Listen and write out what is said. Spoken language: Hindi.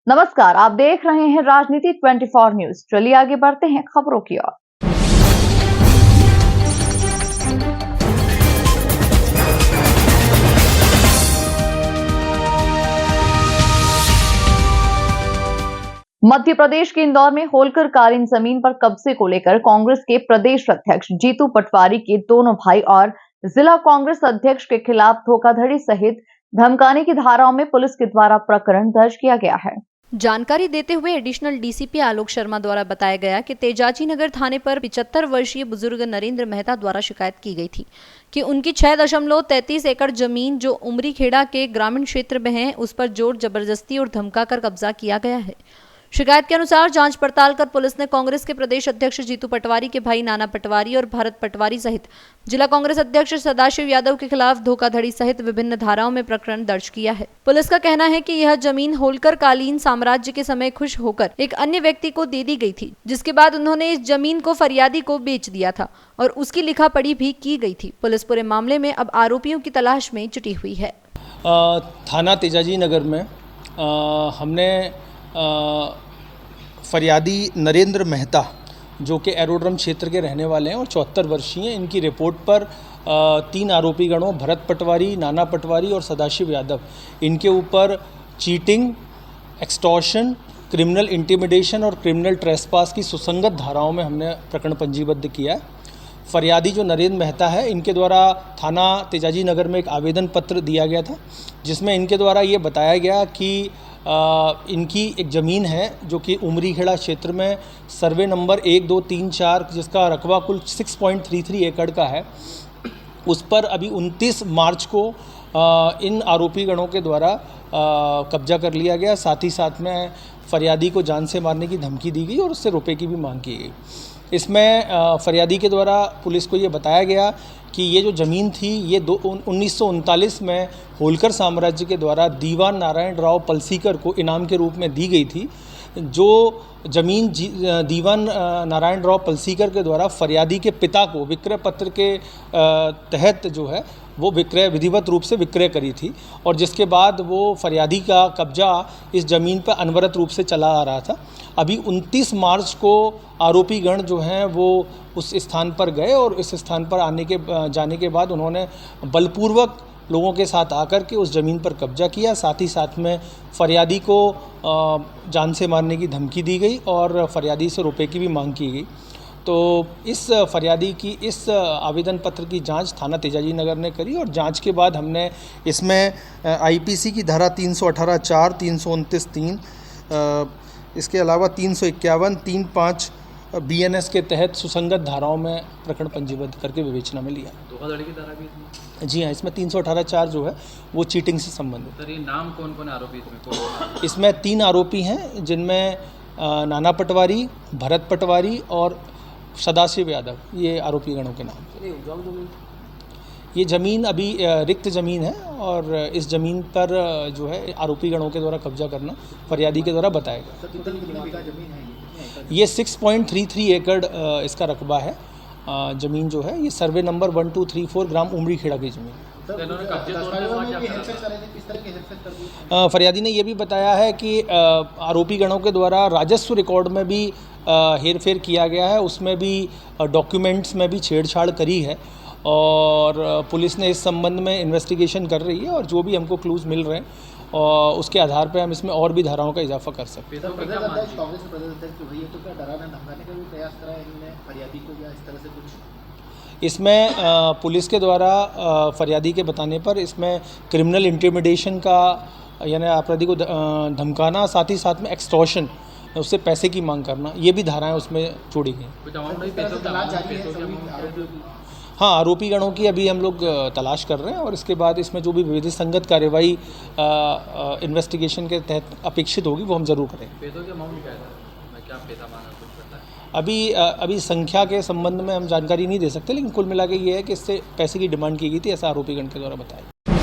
नमस्कार, आप देख रहे हैं राजनीति 24 न्यूज। चलिए आगे बढ़ते हैं खबरों की ओर। मध्य प्रदेश के इंदौर में होलकर कालीन जमीन पर कब्जे को लेकर कांग्रेस के प्रदेश अध्यक्ष जीतू पटवारी के दोनों भाई और जिला कांग्रेस अध्यक्ष के खिलाफ धोखाधड़ी सहित धमकाने की धाराओं में पुलिस के द्वारा प्रकरण दर्ज किया गया है। जानकारी देते हुए एडिशनल डीसीपी आलोक शर्मा द्वारा बताया गया कि तेजाजी नगर थाने पर 75 वर्षीय बुजुर्ग नरेंद्र मेहता द्वारा शिकायत की गई थी कि उनकी 6.33 एकड़ जमीन जो उमरी खेड़ा के ग्रामीण क्षेत्र में है उस पर जोर जबरदस्ती और धमकाकर कब्जा किया गया है। शिकायत के अनुसार जांच पड़ताल कर पुलिस ने कांग्रेस के प्रदेश अध्यक्ष जीतू पटवारी के भाई नाना पटवारी और भरत पटवारी सहित जिला कांग्रेस अध्यक्ष सदाशिव यादव के खिलाफ धोखाधड़ी सहित विभिन्न धाराओं में प्रकरण दर्ज किया है। पुलिस का कहना है कि यह जमीन होलकर कालीन साम्राज्य के समय खुश होकर एक अन्य व्यक्ति को दे दी गई थी, जिसके बाद उन्होंने इस जमीन को फरियादी को बेच दिया था और उसकी लिखा पढ़ी भी की गई थी। पुलिस पूरे मामले में अब आरोपियों की तलाश में जुटी हुई है। थाना तेजाजी नगर में हमने फरियादी नरेंद्र मेहता जो कि एरोड्रम क्षेत्र के रहने वाले हैं और 74 वर्षीय हैं, इनकी रिपोर्ट पर 3 आरोपी गणों भरत पटवारी, नाना पटवारी और सदाशिव यादव, इनके ऊपर चीटिंग, एक्सटॉर्शन, क्रिमिनल इंटिमिडेशन और क्रिमिनल ट्रेसपास की सुसंगत धाराओं में हमने प्रकरण पंजीबद्ध किया है। फरियादी जो नरेंद्र मेहता है, इनके द्वारा थाना तेजाजी नगर में एक आवेदन पत्र दिया गया था, जिसमें इनके द्वारा ये बताया गया कि इनकी एक ज़मीन है जो कि उमरी खेड़ा क्षेत्र में सर्वे नंबर 1, 2, 3, 4 जिसका रकबा कुल 6.33 एकड़ का है, उस पर अभी 29 मार्च को इन आरोपी गणों के द्वारा कब्जा कर लिया गया। साथ ही साथ में फरियादी को जान से मारने की धमकी दी गई और उससे रुपए की भी मांग की गई। इसमें फरियादी के द्वारा पुलिस को ये बताया गया कि ये जो ज़मीन थी ये 1939 में होलकर साम्राज्य के द्वारा दीवान नारायण राव पलसीकर को इनाम के रूप में दी गई थी। जो ज़मीन दीवान नारायण राव पलसीकर के द्वारा फरियादी के पिता को विक्रय पत्र के तहत जो है वो विधिवत रूप से विक्रय करी थी और जिसके बाद वो फरियादी का कब्जा इस ज़मीन पर अनवरत रूप से चला आ रहा था। अभी 29 मार्च को आरोपी गण जो हैं वो उस स्थान पर गए और इस स्थान पर जाने के बाद उन्होंने बलपूर्वक लोगों के साथ आकर के उस ज़मीन पर कब्जा किया। साथ ही साथ में फरियादी को जान से मारने की धमकी दी गई और फरियादी से रुपए की भी मांग की गई। तो इस फरियादी की इस आवेदन पत्र की जांच थाना तेजाजी नगर ने करी और जांच के बाद हमने इसमें आईपीसी की धारा 318(4), 329(3), इसके अलावा 351, 3(5) बीएनएस के तहत सुसंगत धाराओं में प्रकरण पंजीबद्ध करके विवेचना में लिया। धोखाधड़ी की धारा भी इसमें? जी हाँ, इसमें 318(4) जो है वो चीटिंग से संबंधित। सर, ये नाम कौन कौन आरोपी इसमें? इसमें 3 आरोपी हैं, जिनमें नाना पटवारी, भरत पटवारी और सदाशिव यादव, ये आरोपी गणों के नाम। ये ज़मीन अभी रिक्त ज़मीन है और इस ज़मीन पर जो है आरोपी गणों के द्वारा कब्जा करना फरियादी के द्वारा बताया गया। ये 6.33 एकड़ इसका रकबा है। ज़मीन जो है ये सर्वे नंबर 1, 2, 3, 4 ग्राम उमरी खेड़ा की ज़मीन। फरियादी ने यह भी बताया है कि आरोपी गणों के द्वारा राजस्व रिकॉर्ड में भी हेरफेर किया गया है, उसमें भी डॉक्यूमेंट्स में भी छेड़छाड़ करी है और पुलिस ने इस संबंध में इन्वेस्टिगेशन कर रही है और जो भी हमको क्लूज मिल रहे हैं और उसके आधार पर हम इसमें और भी धाराओं का इजाफा कर सकते हैं। इसमें पुलिस के द्वारा फरियादी के बताने पर इसमें क्रिमिनल इंटिमिडेशन का यानी अपराधी को धमकाना, साथ ही साथ में एक्सटॉर्शन, उससे पैसे की मांग करना, ये भी धाराएं उसमें जोड़ी गई। हाँ, आरोपी गणों की अभी हम लोग तलाश कर रहे हैं और इसके बाद इसमें जो भी विधि संगत कार्यवाही इन्वेस्टिगेशन के तहत अपेक्षित होगी वो हम ज़रूर करेंगे। अभी संख्या के संबंध में हम जानकारी नहीं दे सकते, लेकिन कुल मिला के ये है कि इससे पैसे की डिमांड की गई थी, ऐसा आरोपी गण के द्वारा बताया।